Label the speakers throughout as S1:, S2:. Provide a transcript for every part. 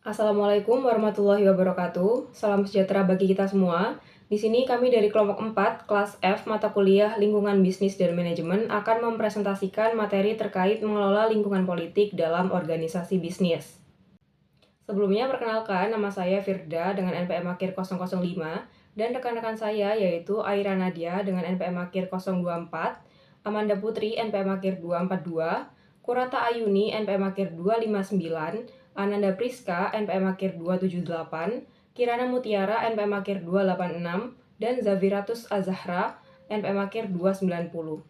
S1: Assalamualaikum warahmatullahi wabarakatuh. Salam sejahtera bagi kita semua. Di sini kami dari kelompok 4, kelas F, mata kuliah Lingkungan Bisnis dan Manajemen akan mempresentasikan materi terkait mengelola lingkungan politik dalam organisasi bisnis. Sebelumnya perkenalkan, nama saya Firda dengan NPM akhir 005 dan rekan-rekan saya yaitu Aira Nadia dengan NPM akhir 024, Amanda Putri NPM akhir 242, Kurata Ayuni NPM akhir 259, Ananda Priska NPM akhir 278, Kirana Mutiara NPM akhir 286, dan Zaviratus Azahra NPM akhir 290.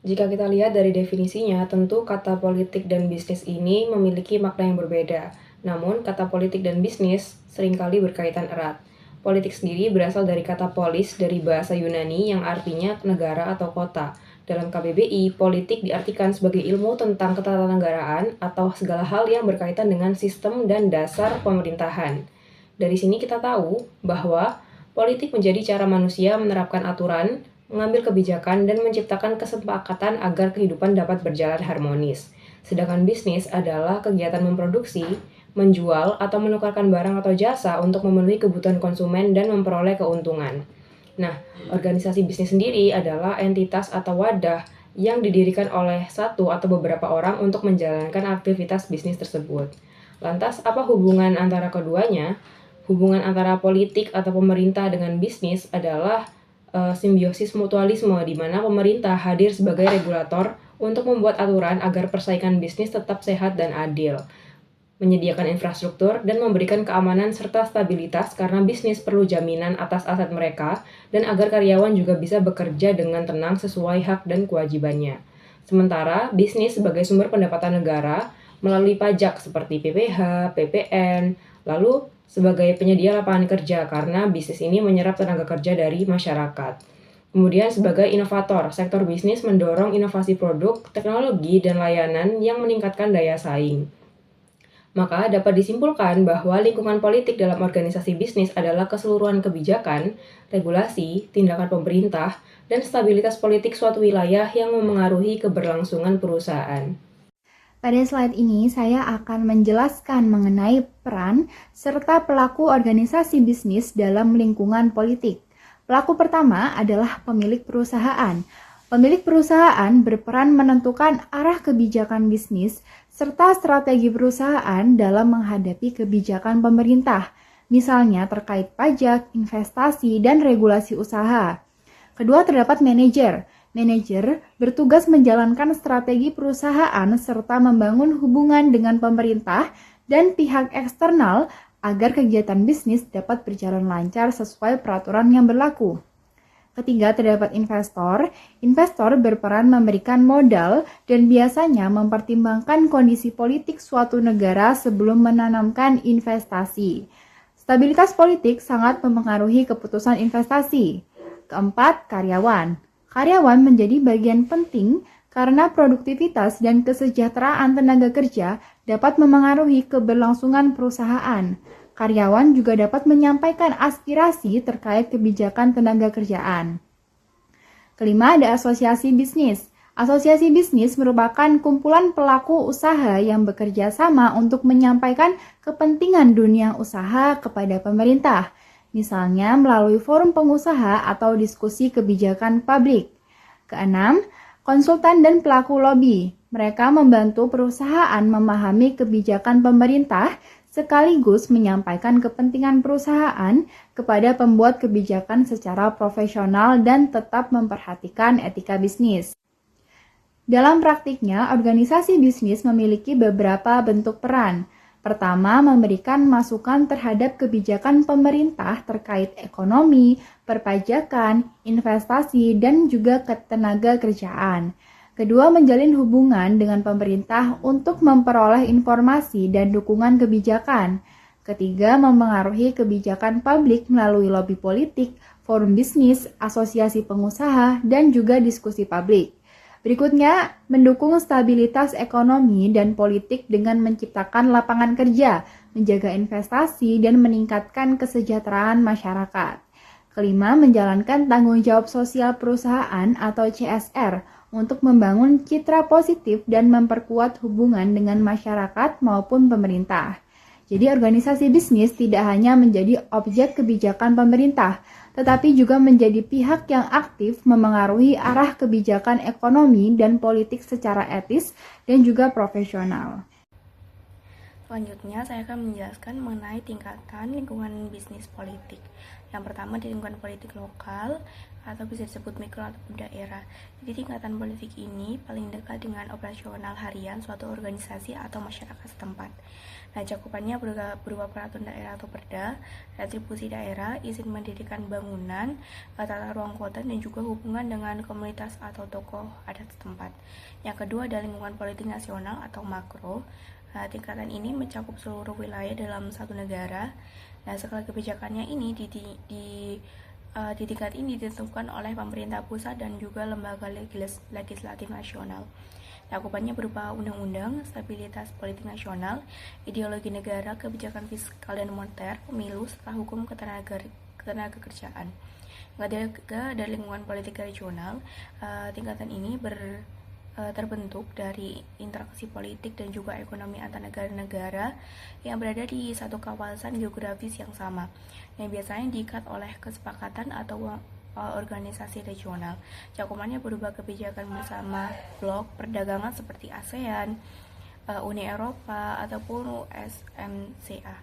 S1: Jika kita lihat dari definisinya, tentu kata politik dan bisnis ini memiliki makna yang berbeda. Namun, kata politik dan bisnis seringkali berkaitan erat. Politik sendiri berasal dari kata polis dari bahasa Yunani yang artinya negara atau kota. Dalam KBBI, politik diartikan sebagai ilmu tentang ketatanegaraan atau segala hal yang berkaitan dengan sistem dan dasar pemerintahan. Dari sini kita tahu bahwa politik menjadi cara manusia menerapkan aturan, mengambil kebijakan, dan menciptakan kesepakatan agar kehidupan dapat berjalan harmonis. Sedangkan bisnis adalah kegiatan memproduksi, menjual, atau menukarkan barang atau jasa untuk memenuhi kebutuhan konsumen dan memperoleh keuntungan. Nah, organisasi bisnis sendiri adalah entitas atau wadah yang didirikan oleh satu atau beberapa orang untuk menjalankan aktivitas bisnis tersebut. Lantas, apa hubungan antara keduanya? Hubungan antara politik atau pemerintah dengan bisnis adalah simbiosis mutualisme, di mana pemerintah hadir sebagai regulator untuk membuat aturan agar persaingan bisnis tetap sehat dan adil, menyediakan infrastruktur, dan memberikan keamanan serta stabilitas karena bisnis perlu jaminan atas aset mereka dan agar karyawan juga bisa bekerja dengan tenang sesuai hak dan kewajibannya. Sementara, bisnis sebagai sumber pendapatan negara melalui pajak seperti PPh, PPN, lalu sebagai penyedia lapangan kerja karena bisnis ini menyerap tenaga kerja dari masyarakat. Kemudian sebagai inovator, sektor bisnis mendorong inovasi produk, teknologi, dan layanan yang meningkatkan daya saing. Maka dapat disimpulkan bahwa lingkungan politik dalam organisasi bisnis adalah keseluruhan kebijakan, regulasi, tindakan pemerintah, dan stabilitas politik suatu wilayah yang memengaruhi keberlangsungan perusahaan.
S2: Pada slide ini, saya akan menjelaskan mengenai peran serta pelaku organisasi bisnis dalam lingkungan politik. Pelaku pertama adalah pemilik perusahaan. Pemilik perusahaan berperan menentukan arah kebijakan bisnis serta strategi perusahaan dalam menghadapi kebijakan pemerintah, misalnya terkait pajak, investasi, dan regulasi usaha. Kedua, terdapat manajer. Manajer bertugas menjalankan strategi perusahaan serta membangun hubungan dengan pemerintah dan pihak eksternal agar kegiatan bisnis dapat berjalan lancar sesuai peraturan yang berlaku. Ketiga, terdapat investor. Investor berperan memberikan modal dan biasanya mempertimbangkan kondisi politik suatu negara sebelum menanamkan investasi. Stabilitas politik sangat mempengaruhi keputusan investasi. Keempat, karyawan. Karyawan menjadi bagian penting karena produktivitas dan kesejahteraan tenaga kerja dapat memengaruhi keberlangsungan perusahaan. Karyawan juga dapat menyampaikan aspirasi terkait kebijakan tenaga kerjaan. Kelima, ada asosiasi bisnis. Asosiasi bisnis merupakan kumpulan pelaku usaha yang bekerja sama untuk menyampaikan kepentingan dunia usaha kepada pemerintah, misalnya melalui forum pengusaha atau diskusi kebijakan publik. Keenam, konsultan dan pelaku lobi. Mereka membantu perusahaan memahami kebijakan pemerintah sekaligus menyampaikan kepentingan perusahaan kepada pembuat kebijakan secara profesional dan tetap memperhatikan etika bisnis. Dalam praktiknya, organisasi bisnis memiliki beberapa bentuk peran. Pertama, memberikan masukan terhadap kebijakan pemerintah terkait ekonomi, perpajakan, investasi, dan juga ketenaga kerjaan. Kedua, menjalin hubungan dengan pemerintah untuk memperoleh informasi dan dukungan kebijakan. Ketiga, mempengaruhi kebijakan publik melalui lobi politik, forum bisnis, asosiasi pengusaha, dan juga diskusi publik. Berikutnya, mendukung stabilitas ekonomi dan politik dengan menciptakan lapangan kerja, menjaga investasi, dan meningkatkan kesejahteraan masyarakat. Kelima, menjalankan tanggung jawab sosial perusahaan atau CSR untuk membangun citra positif dan memperkuat hubungan dengan masyarakat maupun pemerintah. Jadi organisasi bisnis tidak hanya menjadi objek kebijakan pemerintah, tetapi juga menjadi pihak yang aktif memengaruhi arah kebijakan ekonomi dan politik secara etis dan juga profesional.
S3: Selanjutnya, saya akan menjelaskan mengenai tingkatan lingkungan bisnis politik. Yang pertama di lingkungan politik lokal atau bisa disebut mikro ataupun daerah. Jadi tingkatan politik ini paling dekat dengan operasional harian suatu organisasi atau masyarakat setempat. Nah, cakupannya berupa peraturan daerah atau perda, retribusi daerah, izin mendirikan bangunan, tata ruang kota, dan juga hubungan dengan komunitas atau tokoh adat setempat. Yang kedua adalah lingkungan politik nasional atau makro. Nah, tingkatan ini mencakup seluruh wilayah dalam satu negara. Nah, skala kebijakannya ini di tingkat ini ditentukan oleh pemerintah pusat dan juga lembaga legislatif nasional. Cakupannya berupa undang-undang, stabilitas politik nasional, ideologi negara, kebijakan fiskal dan moneter, pemilu, serta hukum ketenagakerjaan. Ketiga, dari lingkungan politik regional, tingkatan ini terbentuk dari interaksi politik dan juga ekonomi antar negara-negara yang berada di satu kawasan geografis yang sama, yang biasanya diikat oleh kesepakatan atau organisasi regional. Cakupannya berupa kebijakan bersama blok perdagangan seperti ASEAN, Uni Eropa, ataupun USMCA.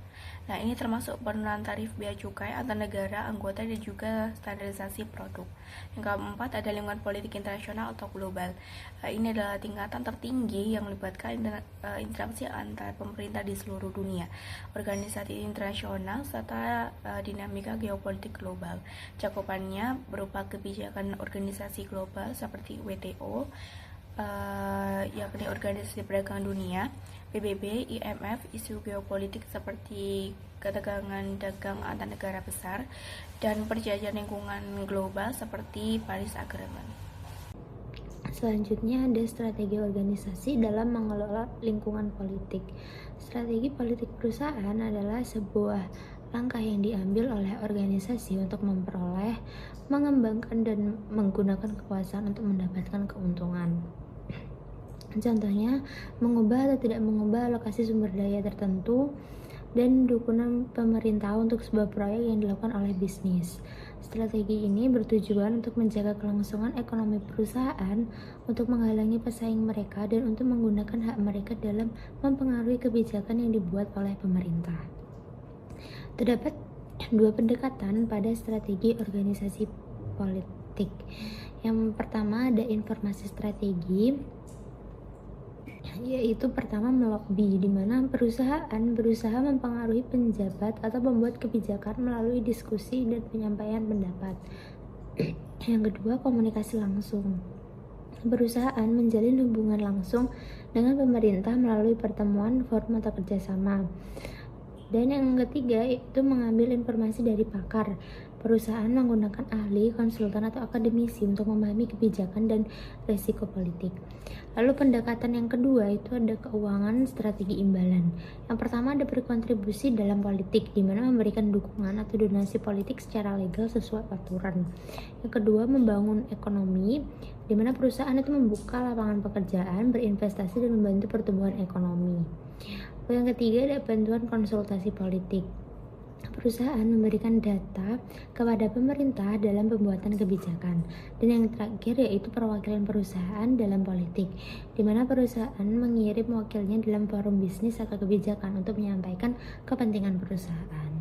S3: Nah, ini termasuk penurunan tarif bea cukai antar negara anggota dan juga standarisasi produk. Yang keempat ada lingkungan politik internasional atau global. Ini adalah tingkatan tertinggi yang melibatkan interaksi antar pemerintah di seluruh dunia, organisasi internasional, serta dinamika geopolitik global. Cakupannya berupa kebijakan organisasi global seperti WTO, yakni Organisasi Perdagangan Dunia, PBB, IMF, isu geopolitik seperti ketegangan dagang antar negara besar, dan perjanjian lingkungan global seperti Paris Agreement.
S4: Selanjutnya ada strategi organisasi dalam mengelola lingkungan politik. Strategi politik perusahaan adalah sebuah langkah yang diambil oleh organisasi untuk memperoleh, mengembangkan, dan menggunakan kekuasaan untuk mendapatkan keuntungan. Contohnya, mengubah atau tidak mengubah alokasi sumber daya tertentu dan dukungan pemerintah untuk sebuah proyek yang dilakukan oleh bisnis. Strategi ini bertujuan untuk menjaga kelangsungan ekonomi perusahaan, untuk menghalangi pesaing mereka, dan untuk menggunakan hak mereka dalam mempengaruhi kebijakan yang dibuat oleh pemerintah. Terdapat dua pendekatan pada strategi organisasi politik. Yang pertama ada informasi strategi, yaitu pertama melobi, di mana perusahaan berusaha mempengaruhi penjabat atau pembuat kebijakan melalui diskusi dan penyampaian pendapat. Yang kedua, komunikasi langsung. Perusahaan menjalin hubungan langsung dengan pemerintah melalui pertemuan, forum, atau kerjasama. Dan yang ketiga, itu mengambil informasi dari pakar. Perusahaan menggunakan ahli, konsultan, atau akademisi untuk memahami kebijakan dan risiko politik. Lalu pendekatan yang kedua itu ada keuangan strategi imbalan. Yang pertama ada berkontribusi dalam politik, di mana memberikan dukungan atau donasi politik secara legal sesuai aturan. Yang kedua membangun ekonomi, di mana perusahaan itu membuka lapangan pekerjaan, berinvestasi, dan membantu pertumbuhan ekonomi. Yang ketiga ada bantuan konsultasi politik. Perusahaan memberikan data kepada pemerintah dalam pembuatan kebijakan. Dan yang terakhir yaitu perwakilan perusahaan dalam politik, di mana perusahaan mengirim wakilnya dalam forum bisnis atau kebijakan untuk menyampaikan kepentingan perusahaan.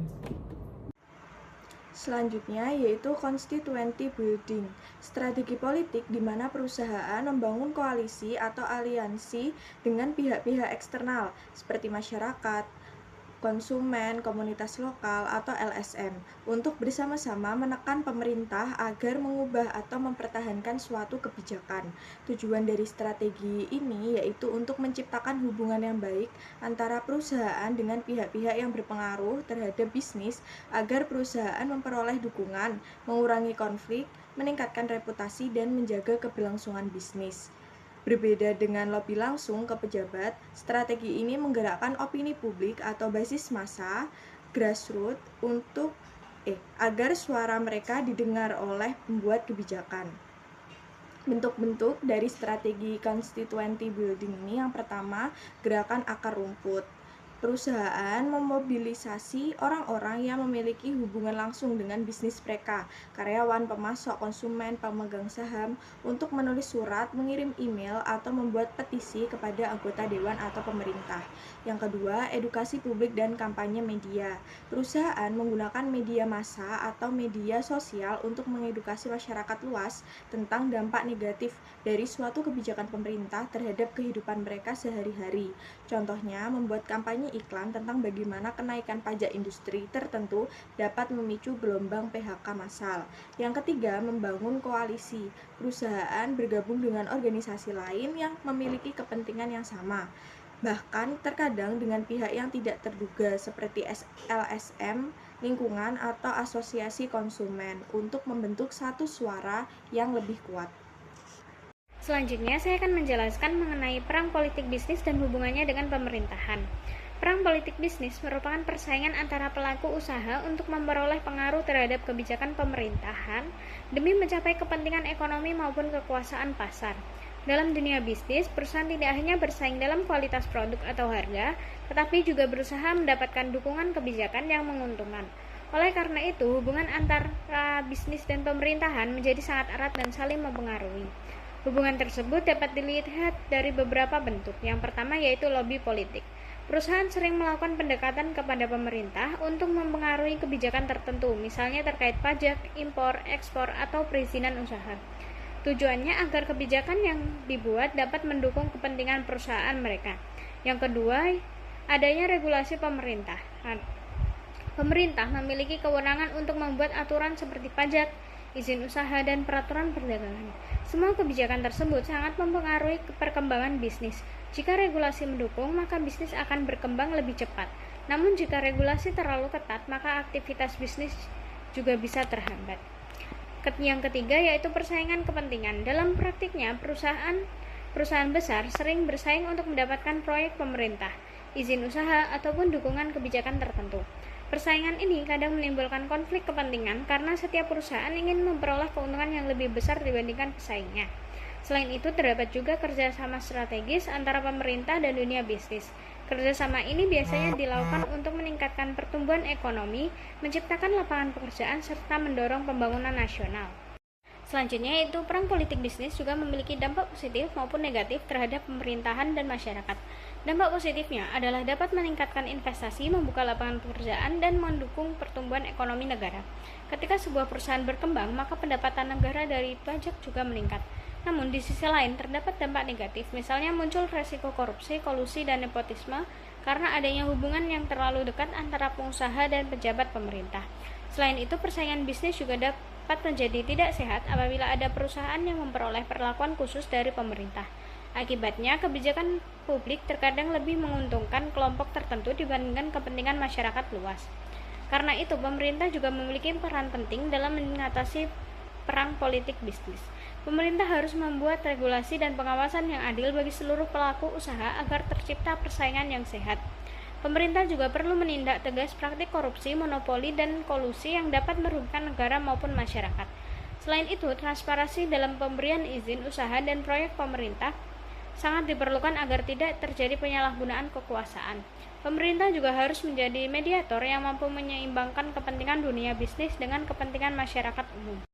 S5: Selanjutnya yaitu constituency building, strategi politik di mana perusahaan membangun koalisi atau aliansi dengan pihak-pihak eksternal seperti masyarakat, konsumen, komunitas lokal, atau LSM untuk bersama-sama menekan pemerintah agar mengubah atau mempertahankan suatu kebijakan. Tujuan dari strategi ini yaitu untuk menciptakan hubungan yang baik antara perusahaan dengan pihak-pihak yang berpengaruh terhadap bisnis agar perusahaan memperoleh dukungan, mengurangi konflik, meningkatkan reputasi, dan menjaga keberlangsungan bisnis. Berbeda dengan lobby langsung ke pejabat, strategi ini menggerakkan opini publik atau basis massa, grassroots agar suara mereka didengar oleh pembuat kebijakan. Bentuk-bentuk dari strategi constituency building ini yang pertama, gerakan akar rumput. Perusahaan memobilisasi orang-orang yang memiliki hubungan langsung dengan bisnis mereka, karyawan, pemasok, konsumen, pemegang saham, untuk menulis surat, mengirim email, atau membuat petisi kepada anggota dewan atau pemerintah. Yang kedua, edukasi publik dan kampanye media. Perusahaan menggunakan media massa atau media sosial untuk mengedukasi masyarakat luas tentang dampak negatif dari suatu kebijakan pemerintah terhadap kehidupan mereka sehari-hari. Contohnya, membuat kampanye iklan tentang bagaimana kenaikan pajak industri tertentu dapat memicu gelombang PHK massal. Yang ketiga, membangun koalisi. Perusahaan bergabung dengan organisasi lain yang memiliki kepentingan yang sama. Bahkan terkadang dengan pihak yang tidak terduga seperti LSM, lingkungan, atau asosiasi konsumen untuk membentuk satu suara yang lebih kuat.
S6: Selanjutnya, saya akan menjelaskan mengenai perang politik bisnis dan hubungannya dengan pemerintahan. Perang politik bisnis merupakan persaingan antara pelaku usaha untuk memperoleh pengaruh terhadap kebijakan pemerintahan demi mencapai kepentingan ekonomi maupun kekuasaan pasar. Dalam dunia bisnis, perusahaan tidak hanya bersaing dalam kualitas produk atau harga, tetapi juga berusaha mendapatkan dukungan kebijakan yang menguntungkan. Oleh karena itu, hubungan antara bisnis dan pemerintahan menjadi sangat erat dan saling mempengaruhi. Hubungan tersebut dapat dilihat dari beberapa bentuk. Yang pertama yaitu lobby politik. Perusahaan sering melakukan pendekatan kepada pemerintah untuk mempengaruhi kebijakan tertentu, misalnya terkait pajak, impor, ekspor, atau perizinan usaha. Tujuannya agar kebijakan yang dibuat dapat mendukung kepentingan perusahaan mereka. Yang kedua, adanya regulasi pemerintah. Pemerintah memiliki kewenangan untuk membuat aturan seperti pajak, izin usaha, dan peraturan perdagangan. Semua kebijakan tersebut sangat mempengaruhi perkembangan bisnis. Jika regulasi mendukung, maka bisnis akan berkembang lebih cepat. Namun jika regulasi terlalu ketat, maka aktivitas bisnis juga bisa terhambat. Yang ketiga yaitu persaingan kepentingan. Dalam praktiknya, perusahaan besar sering bersaing untuk mendapatkan proyek pemerintah, izin usaha, ataupun dukungan kebijakan tertentu. Persaingan ini kadang menimbulkan konflik kepentingan karena setiap perusahaan ingin memperoleh keuntungan yang lebih besar dibandingkan pesaingnya. Selain itu, terdapat juga kerjasama strategis antara pemerintah dan dunia bisnis. Kerjasama ini biasanya dilakukan untuk meningkatkan pertumbuhan ekonomi, menciptakan lapangan pekerjaan, serta mendorong pembangunan nasional. Selanjutnya yaitu perang politik bisnis juga memiliki dampak positif maupun negatif terhadap pemerintahan dan masyarakat. Dampak positifnya adalah dapat meningkatkan investasi, membuka lapangan pekerjaan, dan mendukung pertumbuhan ekonomi negara. Ketika sebuah perusahaan berkembang, maka pendapatan negara dari pajak juga meningkat. Namun di sisi lain terdapat dampak negatif, misalnya muncul resiko korupsi, kolusi, dan nepotisme karena adanya hubungan yang terlalu dekat antara pengusaha dan pejabat pemerintah. Selain itu, persaingan bisnis juga dapat menjadi tidak sehat apabila ada perusahaan yang memperoleh perlakuan khusus dari pemerintah. Akibatnya, kebijakan publik terkadang lebih menguntungkan kelompok tertentu dibandingkan kepentingan masyarakat luas. Karena itu, pemerintah juga memiliki peran penting dalam mengatasi perang politik bisnis. Pemerintah harus membuat regulasi dan pengawasan yang adil bagi seluruh pelaku usaha agar tercipta persaingan yang sehat. Pemerintah juga perlu menindak tegas praktik korupsi, monopoli, dan kolusi yang dapat merugikan negara maupun masyarakat. Selain itu, transparansi dalam pemberian izin usaha dan proyek pemerintah sangat diperlukan agar tidak terjadi penyalahgunaan kekuasaan. Pemerintah juga harus menjadi mediator yang mampu menyeimbangkan kepentingan dunia bisnis dengan kepentingan masyarakat umum.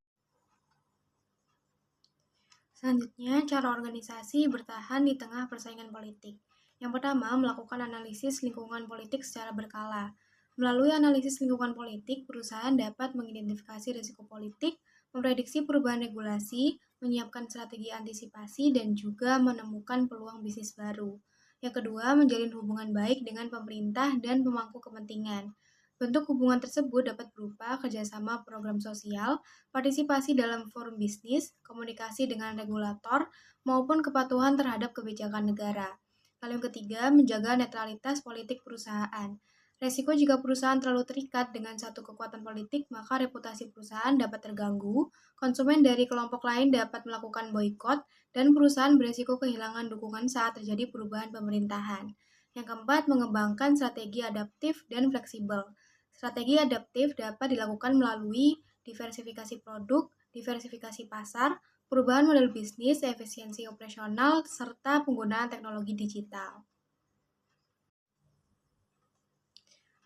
S3: Selanjutnya, cara organisasi bertahan di tengah persaingan politik. Yang pertama, melakukan analisis lingkungan politik secara berkala. Melalui analisis lingkungan politik, perusahaan dapat mengidentifikasi risiko politik, memprediksi perubahan regulasi, menyiapkan strategi antisipasi, dan juga menemukan peluang bisnis baru. Yang kedua, menjalin hubungan baik dengan pemerintah dan pemangku kepentingan. Bentuk hubungan tersebut dapat berupa kerjasama program sosial, partisipasi dalam forum bisnis, komunikasi dengan regulator, maupun kepatuhan terhadap kebijakan negara. Lalu yang ketiga, menjaga netralitas politik perusahaan. Resiko jika perusahaan terlalu terikat dengan satu kekuatan politik, maka reputasi perusahaan dapat terganggu, konsumen dari kelompok lain dapat melakukan boikot, dan perusahaan beresiko kehilangan dukungan saat terjadi perubahan pemerintahan. Yang keempat, mengembangkan strategi adaptif dan fleksibel. Strategi adaptif dapat dilakukan melalui diversifikasi produk, diversifikasi pasar, perubahan model bisnis, efisiensi operasional, serta penggunaan teknologi digital.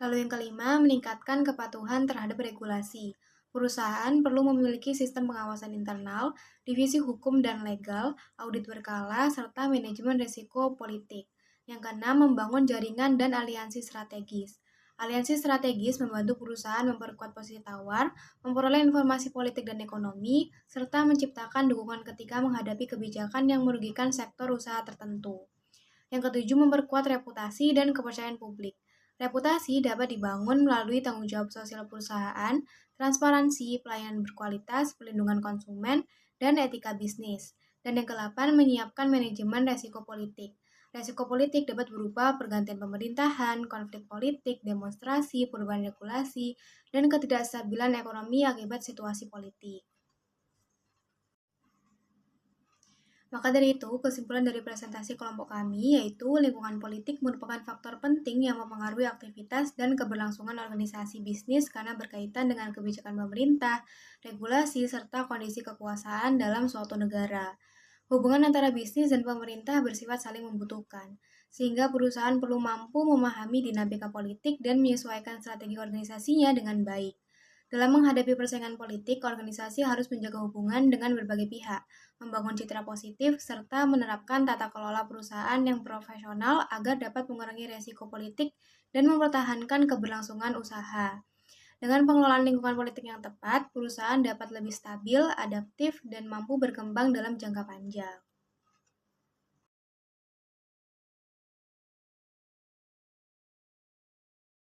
S7: Lalu yang kelima, meningkatkan kepatuhan terhadap regulasi. Perusahaan perlu memiliki sistem pengawasan internal, divisi hukum dan legal, audit berkala, serta manajemen risiko politik. Yang keenam, membangun jaringan dan aliansi strategis. Aliansi strategis membantu perusahaan memperkuat posisi tawar, memperoleh informasi politik dan ekonomi, serta menciptakan dukungan ketika menghadapi kebijakan yang merugikan sektor usaha tertentu. Yang ketujuh, memperkuat reputasi dan kepercayaan publik. Reputasi dapat dibangun melalui tanggung jawab sosial perusahaan, transparansi, pelayanan berkualitas, perlindungan konsumen, dan etika bisnis. Dan yang ke-8, menyiapkan manajemen resiko politik. Resiko politik dapat berupa pergantian pemerintahan, konflik politik, demonstrasi, perubahan regulasi, dan ketidakstabilan ekonomi akibat situasi politik. Maka dari itu, kesimpulan dari presentasi kelompok kami yaitu lingkungan politik merupakan faktor penting yang mempengaruhi aktivitas dan keberlangsungan organisasi bisnis karena berkaitan dengan kebijakan pemerintah, regulasi, serta kondisi kekuasaan dalam suatu negara. Hubungan antara bisnis dan pemerintah bersifat saling membutuhkan, sehingga perusahaan perlu mampu memahami dinamika politik dan menyesuaikan strategi organisasinya dengan baik. Dalam menghadapi persaingan politik, organisasi harus menjaga hubungan dengan berbagai pihak, membangun citra positif, serta menerapkan tata kelola perusahaan yang profesional agar dapat mengurangi resiko politik dan mempertahankan keberlangsungan usaha. Dengan pengelolaan lingkungan politik yang tepat, perusahaan dapat lebih stabil, adaptif, dan mampu berkembang dalam jangka panjang.